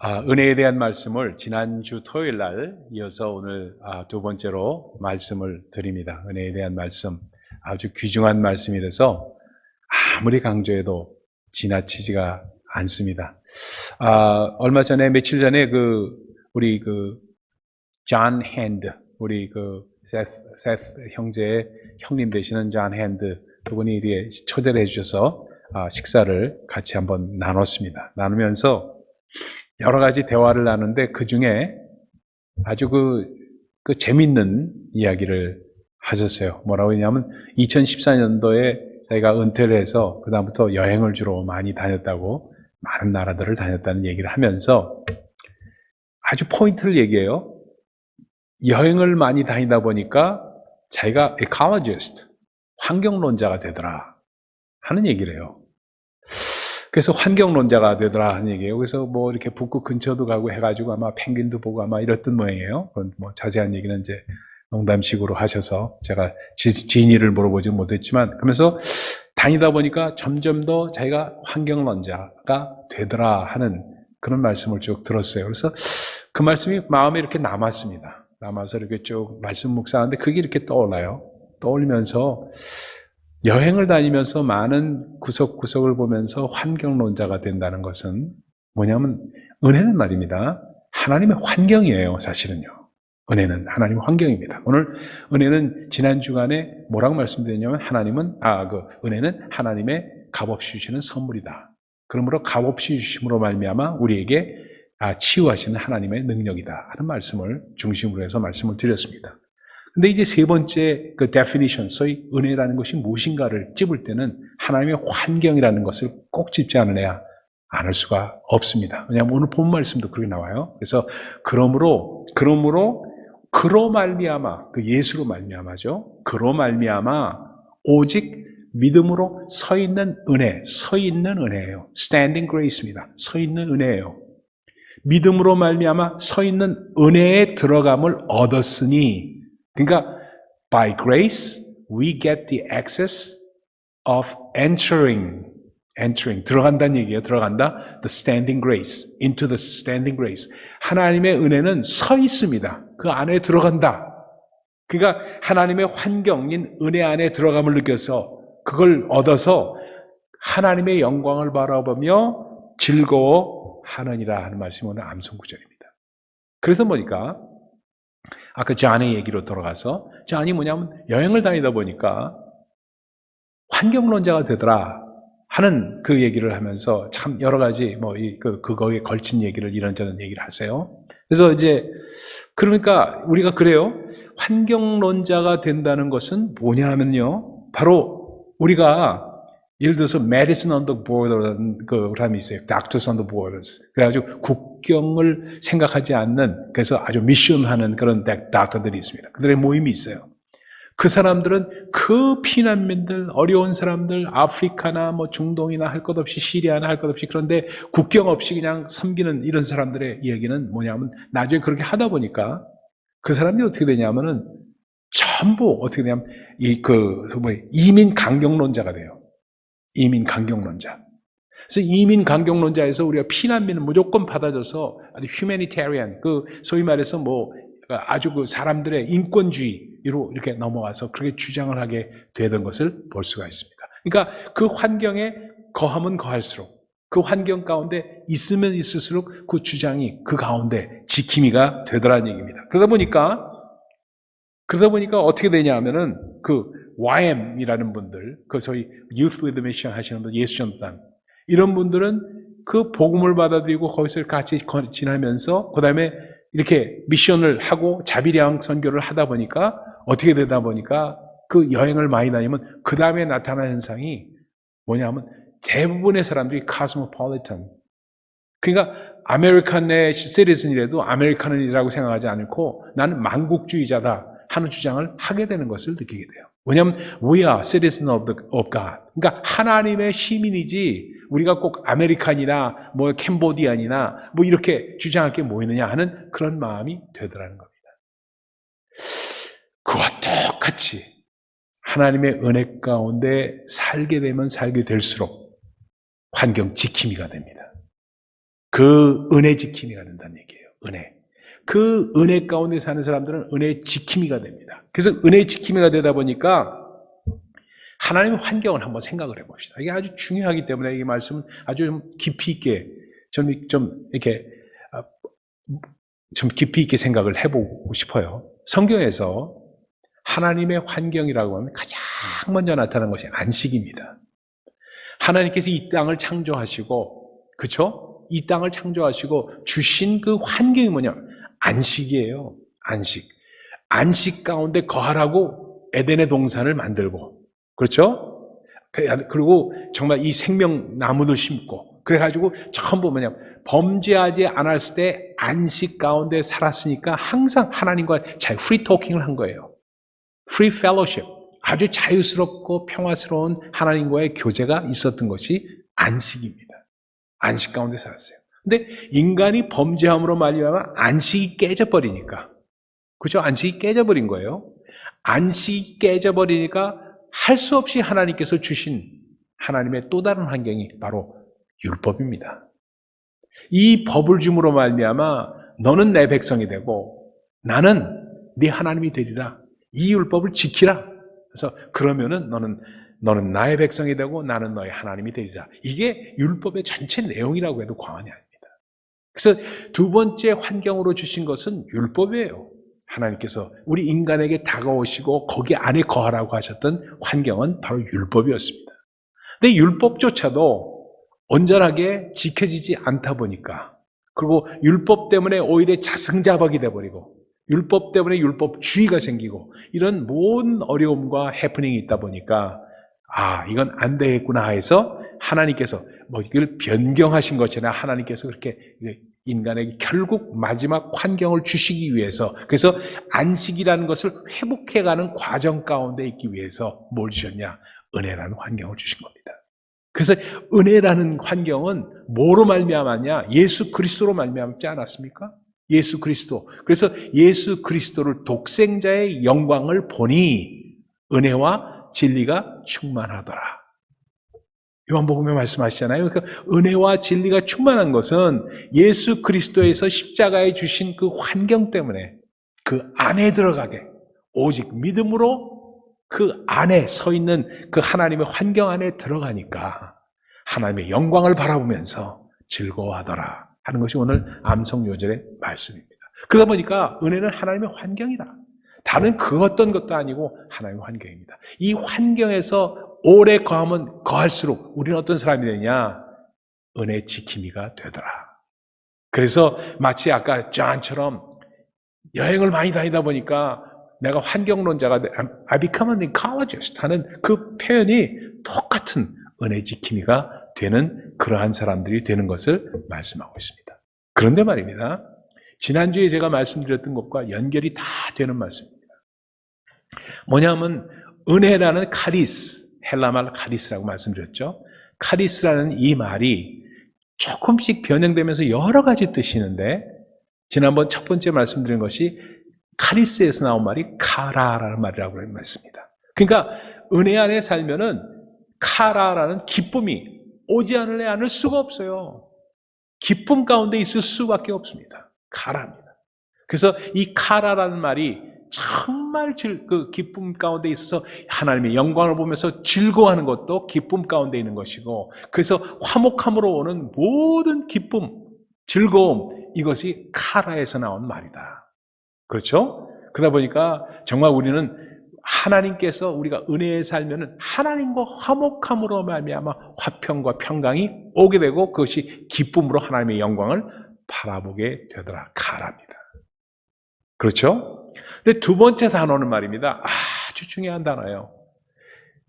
은혜에 대한 말씀을 지난주 토요일 날 이어서 오늘 두 번째로 말씀을 드립니다. 은혜에 대한 말씀, 아주 귀중한 말씀이라서 아무리 강조해도 지나치지가 않습니다. 얼마 전에, 며칠 전에 우리 존 핸드, 우리 세스 형제의 형님 되시는 존 핸드, 그분이 이렇게 초대를 해주셔서 식사를 같이 한번 나눴습니다. 나누면서 여러 가지 대화를 나누는데 그 중에 아주 재밌는 이야기를 하셨어요. 뭐라고 했냐면 2014년도에 자기가 은퇴를 해서 그다음부터 여행을 주로 많이 다녔다고, 많은 나라들을 다녔다는 얘기를 하면서 아주 포인트를 얘기해요. 여행을 많이 다니다 보니까 자기가 ecologist, 환경론자가 되더라 하는 얘기를 해요. 그래서 환경론자가 되더라 하는 얘기예요. 그래서 뭐 이렇게 북극 근처도 가고 해가지고 아마 펭귄도 보고 아마 이랬던 모양이에요. 뭐 자세한 얘기는 이제 농담식으로 하셔서 제가 진위를 물어보지 못했지만, 그러면서 다니다 보니까 점점 더 자기가 환경론자가 되더라 하는 그런 말씀을 쭉 들었어요. 그래서 그 말씀이 마음에 이렇게 남았습니다. 남아서 이렇게 쭉 말씀 묵상하는데 그게 이렇게 떠올라요. 떠올리면서 여행을 다니면서 많은 구석구석을 보면서 환경론자가 된다는 것은 뭐냐면, 은혜는 말입니다, 하나님의 환경이에요. 사실은요, 은혜는 하나님의 환경입니다. 오늘 은혜는 지난 주간에 뭐라고 말씀드렸냐면, 은혜는 하나님의 값없이 주시는 선물이다. 그러므로 값없이 주심으로 말미암아 우리에게 치유하시는 하나님의 능력이다 하는 말씀을 중심으로 해서 말씀을 드렸습니다. 근데 이제 세 번째 definition, 소위 은혜라는 것이 무엇인가를 찝을 때는 하나님의 환경이라는 것을 꼭 찝지 않을 수가 없습니다. 왜냐하면 오늘 본 말씀도 그렇게 나와요. 그래서 그러므로 그로 말미암아, 예수로 말미암아죠. 그로 말미암아 오직 믿음으로 서 있는 은혜예요. standing grace입니다. 서 있는 은혜예요. 믿음으로 말미암아 서 있는 은혜에 들어감을 얻었으니, 그러니까 by grace we get the access of entering 들어간다는 얘기예요. 들어간다. the standing grace, into the standing grace. 하나님의 은혜는 서 있습니다. 그 안에 들어간다. 그러니까 하나님의 환경인 은혜 안에 들어감을 느껴서 그걸 얻어서 하나님의 영광을 바라보며 즐거워하느니라 하는 말씀이 오늘 암송 구절입니다. 그래서 보니까 아까 존의 얘기로 돌아가서, 존이 뭐냐면 여행을 다니다 보니까 환경론자가 되더라 하는 그 얘기를 하면서 참 여러 가지 그거에 걸친 얘기를 이런저런 얘기를 하세요. 그래서 이제 그러니까 우리가 그래요. 환경론자가 된다는 것은 뭐냐 하면요, 바로 우리가 예를 들어서 medicine on the border라는 사람이 있어요. doctors on the borders. 그래가지고 국경을 생각하지 않는, 그래서 아주 미션하는 그런 닥터들이 있습니다. 그들의 모임이 있어요. 그 사람들은 그 피난민들, 어려운 사람들, 아프리카나 중동이나 할 것 없이, 시리아나 할 것 없이, 그런데 국경 없이 그냥 섬기는 이런 사람들의 이야기는 뭐냐면, 나중에 그렇게 하다 보니까 그 사람들이 어떻게 되냐면은 전부 어떻게 되냐면 이민 강경론자가 돼요. 이민 강경론자. 그래서 이민 강경론자에서 우리가 피난민을 무조건 받아줘서 아주 휴머니테리안, 소위 말해서 아주 사람들의 인권주의로 이렇게 넘어가서 그렇게 주장을 하게 되던 것을 볼 수가 있습니다. 그러니까 그 환경에 거하면 거할수록, 그 환경 가운데 있으면 있을수록 그 주장이 그 가운데 지킴이가 되더라는 얘기입니다. 그러다 보니까 어떻게 되냐 하면은 YM이라는 분들, 소위 Youth with Mission 하시는 분들, 예수전단, 이런 분들은 그 복음을 받아들이고 거기서 같이 지나면서 그 다음에 이렇게 미션을 하고 자비량 선교를 하다 보니까 어떻게 되다 보니까 그 여행을 많이 다니면 그 다음에 나타나는 현상이 뭐냐 하면 대부분의 사람들이 cosmopolitan, 그러니까 아메리칸의 시티즌이라도 아메리칸이라고 생각하지 않고 나는 만국주의자다 하는 주장을 하게 되는 것을 느끼게 돼요. 왜냐하면 we are citizens of God. 그러니까 하나님의 시민이지 우리가 꼭 아메리칸이나 캄보디안이나 이렇게 주장할 게 뭐 있느냐 하는 그런 마음이 되더라는 겁니다. 그와 똑같이 하나님의 은혜 가운데 살게 되면 살게 될수록 환경 지킴이가 됩니다. 그 은혜 지킴이가 된다는 얘기예요. 은혜. 그 은혜 가운데 사는 사람들은 은혜 지킴이가 됩니다. 그래서 은혜 지킴이가 되다 보니까 하나님의 환경을 한번 생각을 해봅시다. 이게 아주 중요하기 때문에 이 말씀은 아주 좀 깊이 있게 좀 깊이 있게 생각을 해보고 싶어요. 성경에서 하나님의 환경이라고 하면 가장 먼저 나타난 것이 안식입니다. 하나님께서 이 땅을 창조하시고, 그렇죠? 이 땅을 창조하시고 주신 그 환경이 뭐냐? 안식이에요. 안식. 안식 가운데 거하라고 에덴의 동산을 만들고, 그렇죠? 그리고 정말 이 생명나무도 심고, 그래가지고 전부 뭐냐? 범죄하지 않았을 때 안식 가운데 살았으니까 항상 하나님과 프리 토킹을 한 거예요. 프리 펠로십. 아주 자유스럽고 평화스러운 하나님과의 교제가 있었던 것이 안식입니다. 안식 가운데 살았어요. 근데 인간이 범죄함으로 말미암아 안식이 깨져버리니까, 그렇죠? 안식이 깨져버린 거예요. 안식이 깨져버리니까 할 수 없이 하나님께서 주신 하나님의 또 다른 환경이 바로 율법입니다. 이 법을 줌으로 말미암아 너는 내 백성이 되고 나는 네 하나님이 되리라. 이 율법을 지키라. 그래서 그러면은 너는 나의 백성이 되고 나는 너의 하나님이 되리라. 이게 율법의 전체 내용이라고 해도 과언이 아닙니다. 그래서 두 번째 환경으로 주신 것은 율법이에요. 하나님께서 우리 인간에게 다가오시고 거기 안에 거하라고 하셨던 환경은 바로 율법이었습니다. 근데 율법조차도 온전하게 지켜지지 않다 보니까, 그리고 율법 때문에 오히려 자승자박이 돼버리고, 율법 때문에 율법주의가 생기고, 이런 모든 어려움과 해프닝이 있다 보니까 이건 안 되겠구나 해서 하나님께서 이걸 변경하신 것이나 하나님께서 그렇게 인간에게 결국 마지막 환경을 주시기 위해서, 그래서 안식이라는 것을 회복해가는 과정 가운데 있기 위해서 뭘 주셨냐? 은혜라는 환경을 주신 겁니다. 그래서 은혜라는 환경은 뭐로 말미암았냐? 예수 그리스도로 말미암지 않았습니까? 예수 그리스도. 그래서 예수 그리스도를 독생자의 영광을 보니 은혜와 진리가 충만하더라. 요한복음에 말씀하시잖아요. 그러니까 은혜와 진리가 충만한 것은 예수 그리스도에서 십자가에 주신 그 환경 때문에 그 안에 들어가게, 오직 믿음으로 그 안에 서 있는 그 하나님의 환경 안에 들어가니까 하나님의 영광을 바라보면서 즐거워하더라 하는 것이 오늘 암송 요절의 말씀입니다. 그러다 보니까 은혜는 하나님의 환경이다. 다른 그 어떤 것도 아니고 하나님의 환경입니다. 이 환경에서 오래 거하면 거할수록 우리는 어떤 사람이 되냐? 은혜 지킴이가 되더라. 그래서 마치 아까 존처럼 여행을 많이 다니다 보니까 내가 환경론자가 I become an ecologist 하는 그 표현이 똑같은 은혜 지킴이가 되는 그러한 사람들이 되는 것을 말씀하고 있습니다. 그런데 말입니다. 지난주에 제가 말씀드렸던 것과 연결이 다 되는 말씀입니다. 뭐냐면 은혜라는 카리스, 헬라말 카리스라고 말씀드렸죠. 카리스라는 이 말이 조금씩 변형되면서 여러 가지 뜻이 있는데, 지난번 첫 번째 말씀드린 것이 카리스에서 나온 말이 카라라는 말이라고 했습니다. 그러니까 은혜 안에 살면은 카라라는 기쁨이 오지 않을 수가 없어요. 기쁨 가운데 있을 수밖에 없습니다. 카라입니다. 그래서 이 카라라는 말이 정말 그 기쁨 가운데 있어서 하나님의 영광을 보면서 즐거워하는 것도 기쁨 가운데 있는 것이고, 그래서 화목함으로 오는 모든 기쁨, 즐거움, 이것이 카라에서 나온 말이다. 그렇죠? 그러다 보니까 정말 우리는 하나님께서 우리가 은혜에 살면은 하나님과 화목함으로 말미암아 화평과 평강이 오게 되고 그것이 기쁨으로 하나님의 영광을 바라보게 되더라. 카라입니다. 그렇죠? 근데 두 번째 단어는 말입니다. 아주 중요한 단어예요.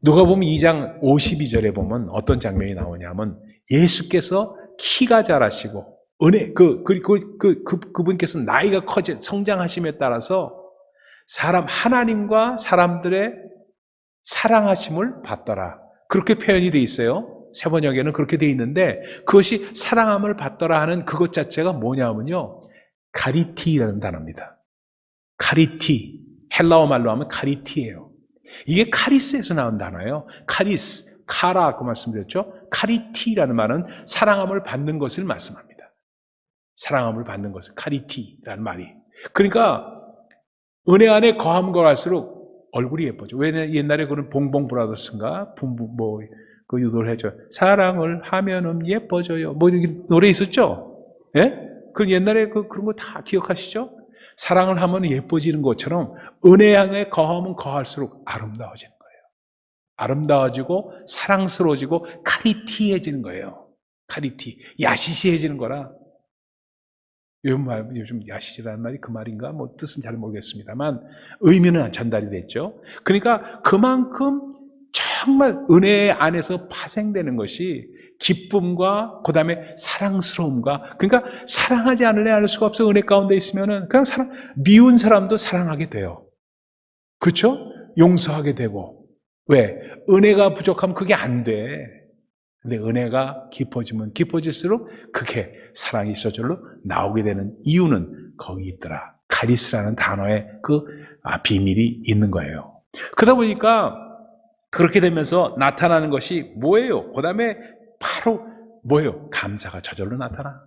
누가복음 2장 52절에 보면 어떤 장면이 나오냐면 예수께서 키가 자라시고 은혜 그분께서 나이가 커져 성장하심에 따라서 하나님과 사람들의 사랑하심을 받더라. 그렇게 표현이 돼 있어요. 세번역에는 그렇게 돼 있는데 그것이 사랑함을 받더라 하는 그것 자체가 뭐냐면요, 카리티라는 단어입니다. 카리티, 헬라어 말로 하면 카리티예요. 이게 카리스에서 나온 단어예요. 카리스, 카라 그 말씀드렸죠. 카리티라는 말은 사랑함을 받는 것을 말씀합니다. 사랑함을 받는 것은 카리티라는 말이. 그러니까 은혜 안에 거함 거할수록 얼굴이 예뻐져. 왜 옛날에 그런 봉봉 브라더스인가 그 유도를 해줘. 사랑을 하면은 예뻐져요. 뭐 여기 노래 있었죠? 예? 그 옛날에 그런 거 다 기억하시죠? 사랑을 하면 예뻐지는 것처럼 은혜 안에 거하면 거할수록 아름다워지는 거예요. 아름다워지고 사랑스러워지고 카리티해지는 거예요. 카리티, 야시시해지는 거라. 요즘 야시시라는 말이 그 말인가? 뭐 뜻은 잘 모르겠습니다만 의미는 전달이 됐죠. 그러니까 그만큼 정말 은혜 안에서 파생되는 것이 기쁨과 그 다음에 사랑스러움과, 그러니까 사랑하지 않을래 알 수가 없어. 은혜 가운데 있으면은 그냥 미운 사람도 사랑하게 돼요. 그렇죠? 용서하게 되고. 왜? 은혜가 부족하면 그게 안 돼. 근데 은혜가 깊어지면 깊어질수록 그게 사랑이 저절로 나오게 되는 이유는 거기 있더라. 카리스라는 단어에 비밀이 있는 거예요. 그러다 보니까 그렇게 되면서 나타나는 것이 뭐예요? 그 다음에 바로 뭐예요? 감사가 저절로 나타나.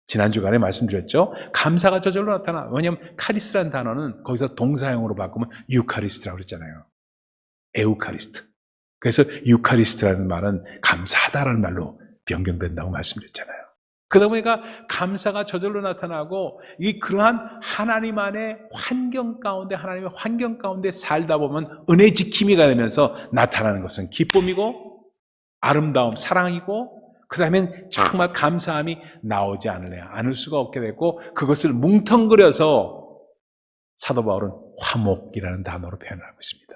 지난 주간에 말씀드렸죠? 감사가 저절로 나타나. 왜냐하면 카리스라는 단어는 거기서 동사형으로 바꾸면 유카리스트라고 그랬잖아요. 에우카리스트. 그래서 유카리스트라는 말은 감사하다라는 말로 변경된다고 말씀드렸잖아요. 그러다 보니까 감사가 저절로 나타나고 그러한 하나님 안의 환경 가운데, 하나님의 환경 가운데 살다 보면 은혜 지킴이가 되면서 나타나는 것은 기쁨이고 아름다움, 사랑이고, 그 다음엔 정말 감사함이 나오지 않을 수가 없게 됐고, 그것을 뭉텅그려서 사도 바울은 화목이라는 단어로 표현하고 있습니다.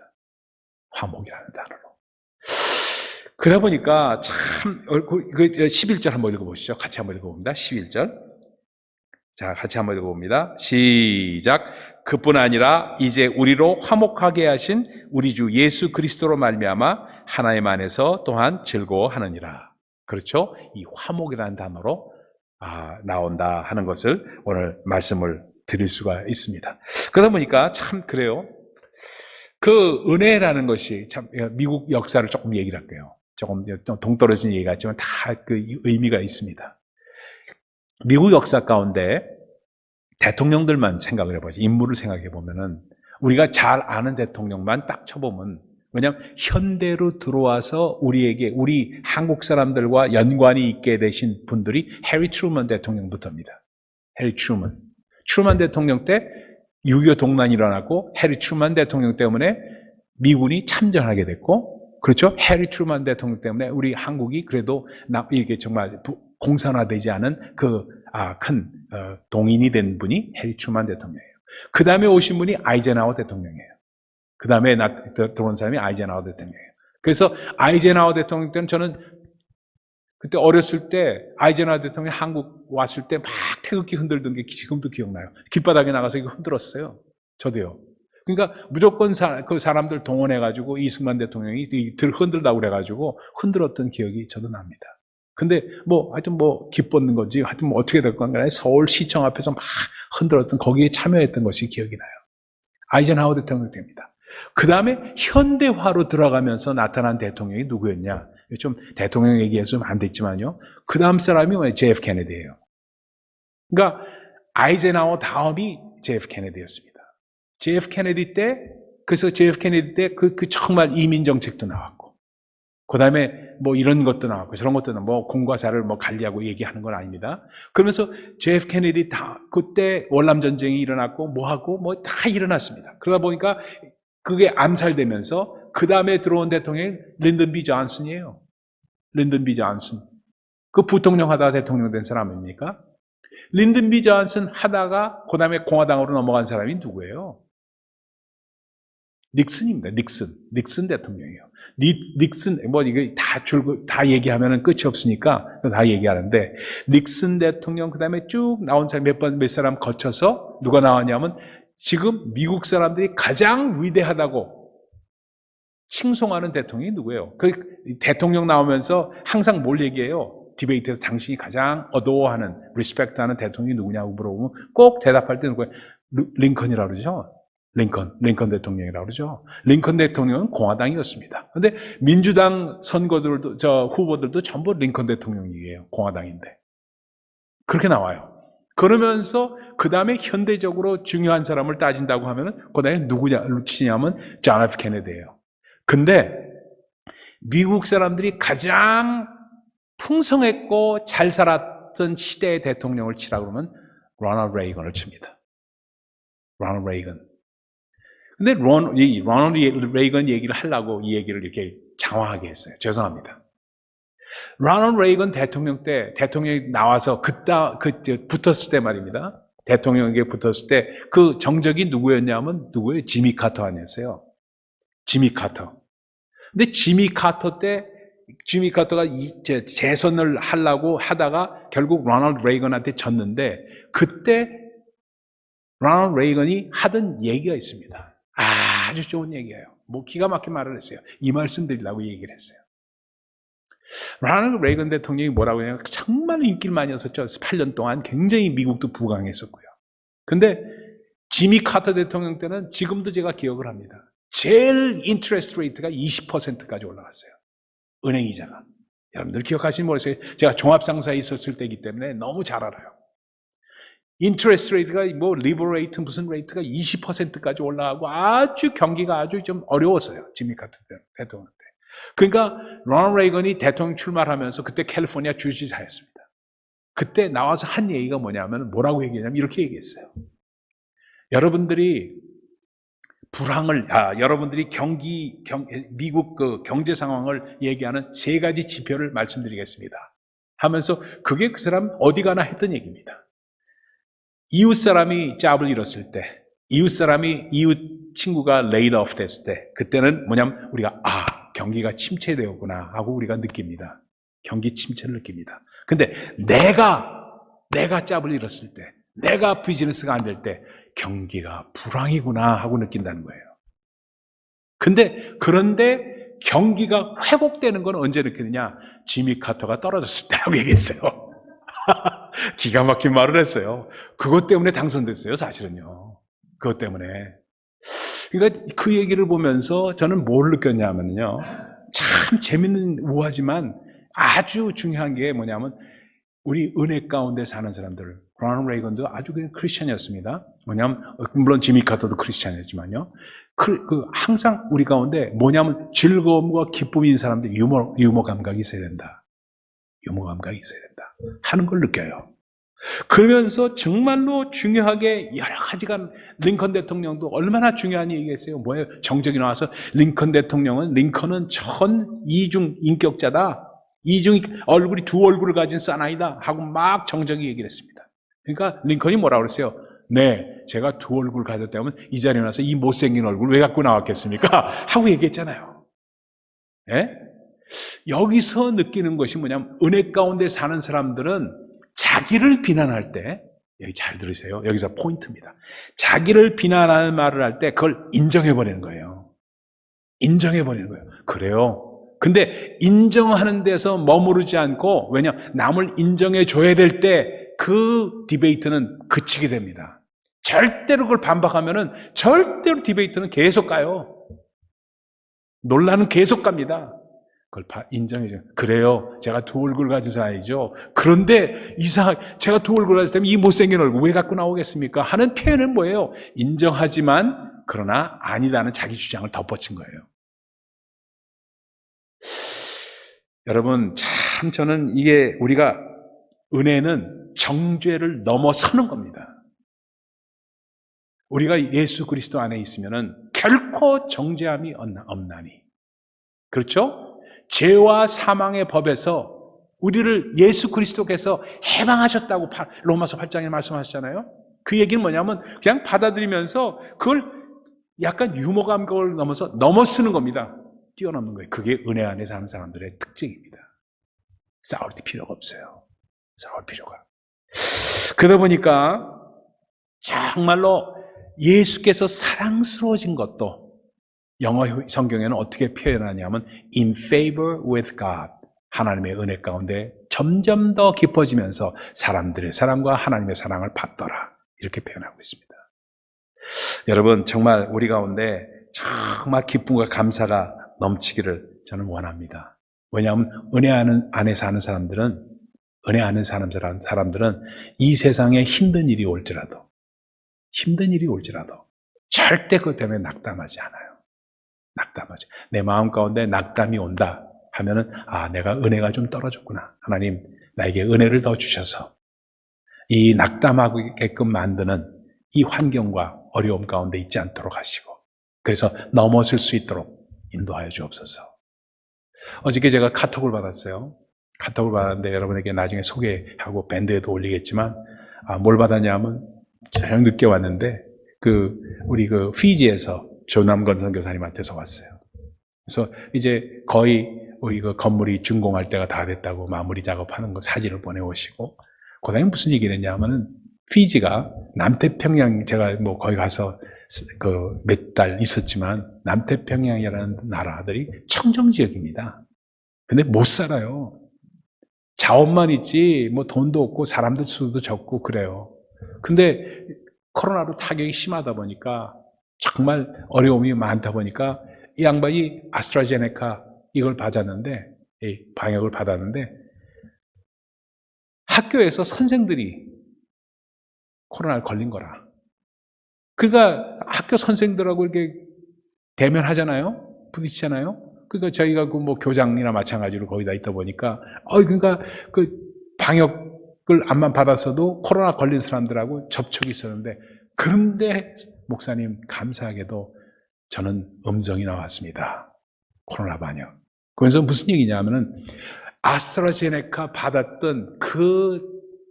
화목이라는 단어로. 그러다 보니까 참 11절 한번 읽어보시죠. 같이 한번 읽어봅니다. 11절. 자, 같이 한번 읽어봅니다. 시작. 그뿐 아니라 이제 우리로 화목하게 하신 우리 주 예수 그리스도로 말미암아 하나님 안에서 또한 즐거워하느니라. 그렇죠? 이 화목이라는 단어로 나온다 하는 것을 오늘 말씀을 드릴 수가 있습니다. 그러다 보니까 참 그래요. 그 은혜라는 것이 참 미국 역사를 조금 얘기를 할게요. 조금 동떨어진 얘기 같지만 다 그 의미가 있습니다. 미국 역사 가운데 대통령들만 생각을 해보죠. 인물을 생각해 보면은 우리가 잘 아는 대통령만 딱 쳐보면, 왜냐하면 현대로 들어와서 우리 한국 사람들과 연관이 있게 되신 분들이 해리 트루먼 대통령부터입니다. 해리 트루먼 대통령 때 6.25 동란이 일어났고, 해리 트루먼 대통령 때문에 미군이 참전하게 됐고, 그렇죠? 해리 트루먼 대통령 때문에 우리 한국이 그래도 이게 정말 공산화되지 않은 큰 동인이 된 분이 해리 트루먼 대통령이에요. 그 다음에 오신 분이 아이젠하워 대통령이에요. 그 다음에 들어온 사람이 아이젠하워 대통령이에요. 그래서 아이젠하워 대통령 때는 저는 그때 어렸을 때 아이젠하워 대통령이 한국 왔을 때 막 태극기 흔들던 게 지금도 기억나요. 길바닥에 나가서 이거 흔들었어요. 저도요. 그러니까 무조건 그 사람들 동원해가지고 이승만 대통령이 흔들다고 그래가지고 흔들었던 기억이 저도 납니다. 근데 하여튼 기뻤는 건지, 하여튼 어떻게 될 건가, 서울시청 앞에서 막 흔들었던, 거기에 참여했던 것이 기억이 나요. 아이젠하워 대통령 때입니다. 그 다음에 현대화로 들어가면서 나타난 대통령이 누구였냐? 좀 대통령 얘기해서 안 됐지만요. 그 다음 사람이 JF 케네디예요. 그러니까 아이젠하워 다음이 JF 케네디였습니다. JF 케네디 때, 그래서 JF 케네디 때 정말 이민 정책도 나왔고, 그 다음에 이런 것도 나왔고, 저런 것도 나왔고, 공과사를 관리하고 얘기하는 건 아닙니다. 그러면서 JF 케네디 그때 월남 전쟁이 일어났고, 다 일어났습니다. 그러다 보니까 그게 암살되면서, 그 다음에 들어온 대통령이 린든 B 존슨이에요. 린든 B 존슨. 그 부통령 하다가 대통령 된 사람 아닙니까? 린든 B 존슨 하다가, 그 다음에 공화당으로 넘어간 사람이 누구예요? 닉슨입니다. 닉슨 대통령이에요. 닉슨, 이게 다 얘기하면 끝이 없으니까 다 얘기하는데, 닉슨 대통령, 그 다음에 쭉 나온 사람 몇 사람 거쳐서 누가 나왔냐면, 지금 미국 사람들이 가장 위대하다고 칭송하는 대통령이 누구예요? 그 대통령 나오면서 항상 뭘 얘기해요? 디베이트에서 당신이 가장 어도어하는, 리스펙트하는 대통령이 누구냐고 물어보면 꼭 대답할 때 누구예요? 링컨이라고 그러죠? 링컨 대통령이라고 그러죠. 링컨 대통령은 공화당이었습니다. 근데 민주당 후보들도 전부 링컨 대통령이에요. 공화당인데. 그렇게 나와요. 그러면서 그 다음에 현대적으로 중요한 사람을 따진다고 하면은 그 다음에 누구냐면 존 F 케네디예요. 근데 미국 사람들이 가장 풍성했고 잘 살았던 시대의 대통령을 치라고 그러면 로널드 레이건을 칩니다. 로널드 레이건. 근데 로널드 레이건 얘기를 하려고 이 얘기를 이렇게 장황하게 했어요. 죄송합니다. 로널드 레이건 대통령 때 대통령이 나와서 붙었을 때 말입니다. 대통령에게 붙었을 때 그 정적이 누구였냐면 누구예요? 지미 카터 아니었어요. 지미 카터. 근데 지미 카터가 재선을 하려고 하다가 결국 로널드 레이건한테 졌는데 그때 로널드 레이건이 하던 얘기가 있습니다. 아주 좋은 얘기예요. 뭐 기가 막힌 말을 했어요. 이 말씀 드리려고 얘기를 했어요. 로널드 레이건 대통령이 뭐라고 했냐면 정말 인기를 많이 얻었죠. 8년 동안 굉장히 미국도 부강했었고요. 근데 지미 카터 대통령 때는 지금도 제가 기억을 합니다. 제일 인트레스트 레이트가 20%까지 올라갔어요. 은행 이자가. 여러분들 기억하시는 모르겠어요. 제가 종합상사에 있었을 때이기 때문에 너무 잘 알아요. 인트레스트 레이트가 뭐 리버 레이트 무슨 레이트가 20%까지 올라가고 아주 경기가 아주 좀 어려웠어요. 지미 카터 대통령 때. 그러니까 로널드 레이건이 대통령 출마하면서 그때 캘리포니아 주지사였습니다. 그때 나와서 한 얘기가 뭐냐면 뭐라고 얘기했냐면 이렇게 얘기했어요. 여러분들이 여러분들이 미국 그 경제 상황을 얘기하는 3가지 지표를 말씀드리겠습니다. 하면서 그게 그 사람 어디 가나 했던 얘기입니다. 이웃 사람이 잡을 잃었을 때, 이웃 친구가 레이드 오프 됐을 때, 그때는 뭐냐면 우리가 경기가 침체되었구나 하고 우리가 느낍니다. 경기 침체를 느낍니다. 근데 내가 짭을 잃었을 때, 내가 비즈니스가 안 될 때 경기가 불황이구나 하고 느낀다는 거예요. 그런데 경기가 회복되는 건 언제 느끼느냐? 지미 카터가 떨어졌을 때 하고 얘기했어요. 기가 막힌 말을 했어요. 그것 때문에 당선됐어요, 사실은요. 그것 때문에. 그러니까 그 얘기를 보면서 저는 뭘 느꼈냐면요. 참 재밌는 우화지만 아주 중요한 게 뭐냐면 우리 은혜 가운데 사는 사람들, 로널드 레이건도 아주 그냥 크리스천이었습니다. 뭐냐면 물론 지미 카터도 크리스천이었지만요. 항상 우리 가운데 뭐냐면 즐거움과 기쁨인 사람들 유머 감각이 있어야 된다. 유머 감각이 있어야 된다. 하는 걸 느껴요. 그러면서 정말로 중요하게 여러 가지가 링컨 대통령도 얼마나 중요한 얘기겠어요. 뭐예요? 정적이 나와서 링컨은 이중 인격자다. 얼굴이 2얼굴을 가진 사나이다 하고 막 정적이 얘기를 했습니다. 그러니까 링컨이 뭐라고 그랬어요? 네, 제가 2얼굴 가졌다면 이 자리에 나서 이 못생긴 얼굴 왜 갖고 나왔겠습니까? 하고 얘기했잖아요. 네? 여기서 느끼는 것이 뭐냐면 은혜 가운데 사는 사람들은 자기를 비난할 때, 여기 잘 들으세요. 여기서 포인트입니다. 자기를 비난하는 말을 할 때 그걸 인정해버리는 거예요. 인정해버리는 거예요. 그래요. 근데 인정하는 데서 머무르지 않고, 남을 인정해줘야 될 때 그 디베이트는 그치게 됩니다. 절대로 그걸 반박하면은 절대로 디베이트는 계속 가요. 논란은 계속 갑니다. 그걸 인정해줘요. 그래요. 제가 2얼굴 가진 사람이죠. 그런데 제가 2얼굴 가졌다면 이 못생긴 얼굴 왜 갖고 나오겠습니까? 하는 표현은 뭐예요? 인정하지만 그러나 아니라는 자기 주장을 덧붙인 거예요. 여러분 참 저는 이게 우리가 은혜는 정죄를 넘어서는 겁니다. 우리가 예수 그리스도 안에 있으면은 결코 정죄함이 없나니. 그렇죠? 죄와 사망의 법에서 우리를 예수 그리스도께서 해방하셨다고 로마서 8장에 말씀하셨잖아요. 그 얘기는 뭐냐면 그냥 받아들이면서 그걸 약간 유머 감각을 넘어서는 겁니다. 뛰어넘는 거예요. 그게 은혜 안에 사는 사람들의 특징입니다. 싸울 필요가 없어요. 싸울 필요가. 그러다 보니까 정말로 예수께서 사랑스러워진 것도 영어 성경에는 어떻게 표현하냐면 in favor with God, 하나님의 은혜 가운데 점점 더 깊어지면서 사람들의 사랑과 하나님의 사랑을 받더라, 이렇게 표현하고 있습니다. 여러분 정말 우리 가운데 정말 기쁨과 감사가 넘치기를 저는 원합니다. 왜냐하면 은혜 안에 사는 사람들은 은혜 아는 사람들은 이 세상에 힘든 일이 올지라도 절대 그것 때문에 낙담하지 않아요. 내 마음 가운데 낙담이 온다 하면은 내가 은혜가 좀 떨어졌구나. 하나님 나에게 은혜를 더 주셔서 이 낙담하게끔 만드는 이 환경과 어려움 가운데 있지 않도록 하시고, 그래서 넘어설 수 있도록 인도하여 주옵소서. 어저께 제가 카톡을 받았어요. 카톡을 받았는데 여러분에게 나중에 소개하고 밴드에도 올리겠지만, 뭘 받았냐면 저녁 늦게 왔는데 우리 피지에서 조남건 선교사님한테서 왔어요. 그래서 이제 거의 우리 건물이 준공할 때가 다 됐다고 마무리 작업하는 거 사진을 보내오시고, 그다음에 무슨 얘기를 했냐면은 피지가 남태평양, 제가 거기 가서 몇 달 있었지만 남태평양이라는 나라들이 청정지역입니다. 근데 못 살아요. 자원만 있지 돈도 없고 사람들 수도 적고 그래요. 근데 코로나로 타격이 심하다 보니까 정말 어려움이 많다 보니까 이 양반이 아스트라제네카 이걸 받았는데, 이 방역을 받았는데 학교에서 선생들이 코로나에 걸린 거라. 그러니까 학교 선생들하고 이렇게 대면하잖아요. 부딪히잖아요. 그러니까 저희가 교장이나 마찬가지로 거기다 있다 보니까 그러니까 방역을 안만 받았어도 코로나 걸린 사람들하고 접촉이 있었는데, 그런데 목사님 감사하게도 저는 음성이 나왔습니다. 코로나 방역. 그래서 무슨 얘기냐면은 아스트라제네카 받았던 그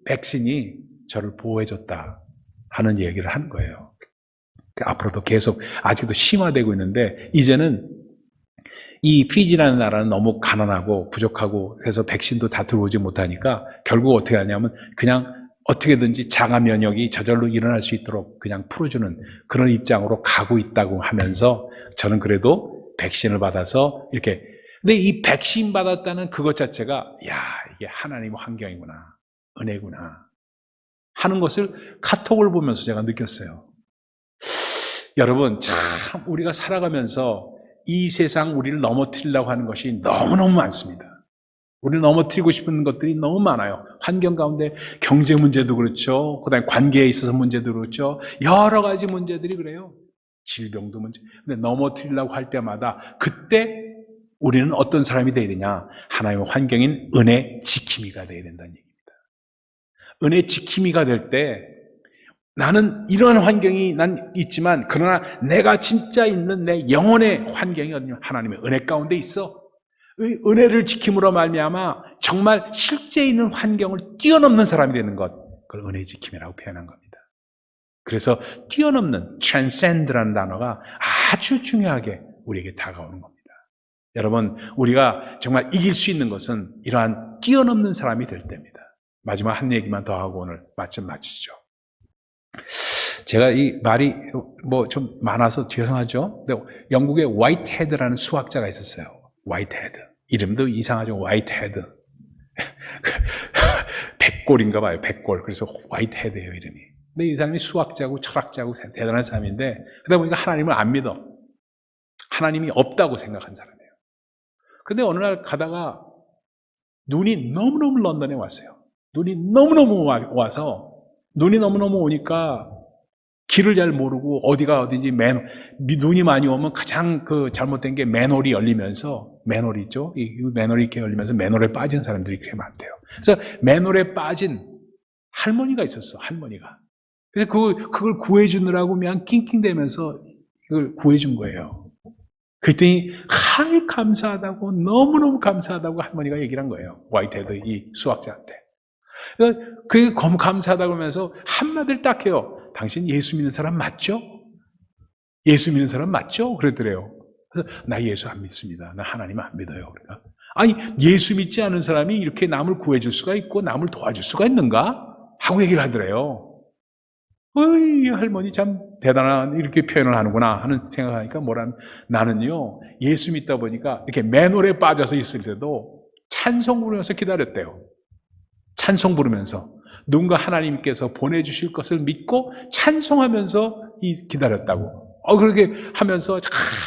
백신이 저를 보호해줬다 하는 얘기를 하는 거예요. 앞으로도 계속 아직도 심화되고 있는데, 이제는 이 피지라는 나라는 너무 가난하고 부족하고 해서 백신도 다 들어오지 못하니까 결국 어떻게 하냐면 그냥 어떻게든지 자가 면역이 저절로 일어날 수 있도록 그냥 풀어주는 그런 입장으로 가고 있다고 하면서, 저는 그래도 백신을 받아서 이렇게, 근데 이 백신 받았다는 그것 자체가 이게 하나님의 환경이구나, 은혜구나 하는 것을 카톡을 보면서 제가 느꼈어요. 여러분, 참 우리가 살아가면서 이 세상 우리를 넘어뜨리려고 하는 것이 너무너무 많습니다. 우리를 넘어뜨리고 싶은 것들이 너무 많아요. 환경 가운데 경제 문제도 그렇죠. 그다음에 관계에 있어서 문제도 그렇죠. 여러 가지 문제들이 그래요. 질병도 문제. 근데 넘어뜨리려고 할 때마다 그때 우리는 어떤 사람이 되어야 되냐? 하나님의 환경인 은혜 지킴이가 되어야 된다는 얘기입니다. 은혜 지킴이가 될 때 나는 이러한 환경이 난 있지만, 그러나 내가 진짜 있는 내 영혼의 환경이 하나님의 은혜 가운데 있어. 은혜를 지킴으로 말미암아 정말 실제 있는 환경을 뛰어넘는 사람이 되는 것, 그걸 은혜 지킴이라고 표현한 겁니다. 그래서 뛰어넘는, transcend라는 단어가 아주 중요하게 우리에게 다가오는 겁니다. 여러분, 우리가 정말 이길 수 있는 것은 이러한 뛰어넘는 사람이 될 때입니다. 마지막 한 얘기만 더 하고 오늘 마치죠. 제가 이 말이 좀 많아서 죄송하죠. 근데 영국에 화이트헤드라는 수학자가 있었어요. 화이트헤드. 이름도 이상하죠. 화이트헤드. 백골인가 봐요. 백골. 그래서 화이트헤드예요, 이름이. 근데 이 사람이 수학자고 철학자고 대단한 사람인데, 그러다 보니까 하나님을 안 믿어. 하나님이 없다고 생각한 사람이에요. 근데 어느 날 가다가 눈이 너무너무 런던에 왔어요. 눈이 너무너무 와서, 눈이 너무너무 오니까 길을 잘 모르고 어디가 어디지, 눈이 많이 오면 가장 잘못된 게 맨홀이 열리면서, 맨홀이 있죠? 이 맨홀이 이렇게 열리면서 맨홀에 빠진 사람들이 그렇게 많대요. 그래서 맨홀에 빠진 할머니가 있었어, 할머니가. 그래서 그걸 구해주느라고 그냥 낑낑대면서 이걸 구해준 거예요. 그랬더니, 감사하다고, 너무너무 감사하다고 할머니가 얘기를 한 거예요. 화이트헤드 이 수학자한테. 그게 감사하다고 하면서 한마디를 딱 해요. 당신 예수 믿는 사람 맞죠? 예수 믿는 사람 맞죠? 그랬더래요. 그래서 나 예수 안 믿습니다. 나 하나님 안 믿어요. 그러니까 아니, 예수 믿지 않은 사람이 이렇게 남을 구해줄 수가 있고 남을 도와줄 수가 있는가? 하고 얘기를 하더래요. 이 할머니 참 대단한 이렇게 표현을 하는구나 하는 생각하니까 나는요, 예수 믿다 보니까 이렇게 맨홀에 빠져서 있을 때도 찬송 부르면서 기다렸대요. 찬송 부르면서 누군가 하나님께서 보내주실 것을 믿고 찬송하면서 기다렸다고. 그렇게 하면서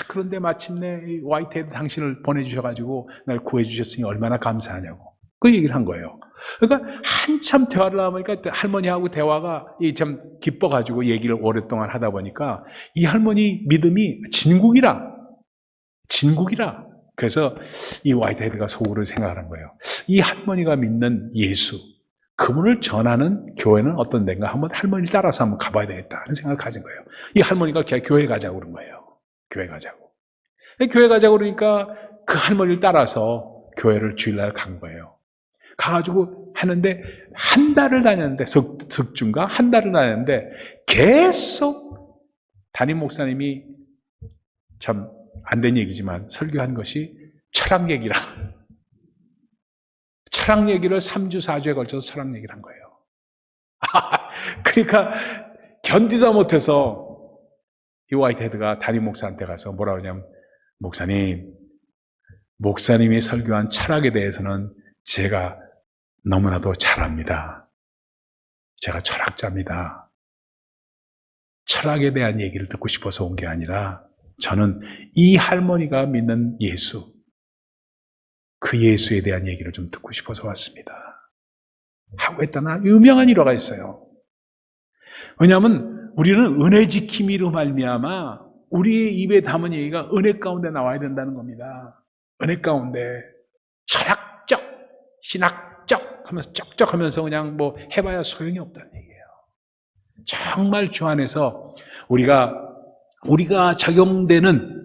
그런데 마침내 화이트헤드 당신을 보내주셔가지고 날 구해주셨으니 얼마나 감사하냐고. 그 얘기를 한 거예요. 그러니까 한참 대화를 하다 보니까 할머니하고 대화가 참 기뻐가지고 얘기를 오랫동안 하다 보니까 이 할머니 믿음이 진국이라. 그래서 이 화이트헤드가 속으로 생각하는 거예요. 이 할머니가 믿는 예수, 그분을 전하는 교회는 어떤 데인가 한번 할머니를 따라서 한번 가봐야 되겠다 하는 생각을 가진 거예요. 이 할머니가 교회 가자고 그런 거예요. 교회 가자고. 교회 가자고 그러니까 그 할머니를 따라서 교회를 주일날 간 거예요. 가가지고 하는데 한 달을 다녔는데 석중가 한 달을 다녔는데 계속 담임 목사님이 참 안 된 얘기지만 설교한 것이 철학 얘기라. 철학 얘기를 3주 4주에 걸쳐서 철학 얘기를 한 거예요. 그러니까 견디다 못해서 이 화이트헤드가 담임 목사한테 가서 뭐라 그러냐면 목사님이 설교한 철학에 대해서는 제가 너무나도 잘 압니다. 제가 철학자입니다. 철학에 대한 얘기를 듣고 싶어서 온 게 아니라 저는 이 할머니가 믿는 예수, 그 예수에 대한 얘기를 좀 듣고 싶어서 왔습니다. 하고 했다나 유명한 일화가 있어요. 왜냐하면 우리는 은혜 지킴이로 말미암아 우리의 입에 담은 얘기가 은혜 가운데 나와야 된다는 겁니다. 은혜 가운데 철학적, 신학적 하면서 쩍쩍 하면서 그냥 뭐 해봐야 소용이 없다는 얘기예요. 정말 주 안에서 우리가 적용되는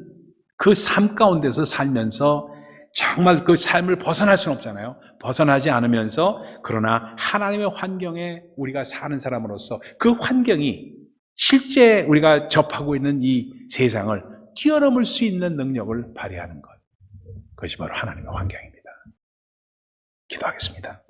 그 삶 가운데서 살면서 정말 그 삶을 벗어날 수는 없잖아요. 벗어나지 않으면서 그러나 하나님의 환경에 우리가 사는 사람으로서 그 환경이 실제 우리가 접하고 있는 이 세상을 뛰어넘을 수 있는 능력을 발휘하는 것. 그것이 바로 하나님의 환경입니다. 기도하겠습니다.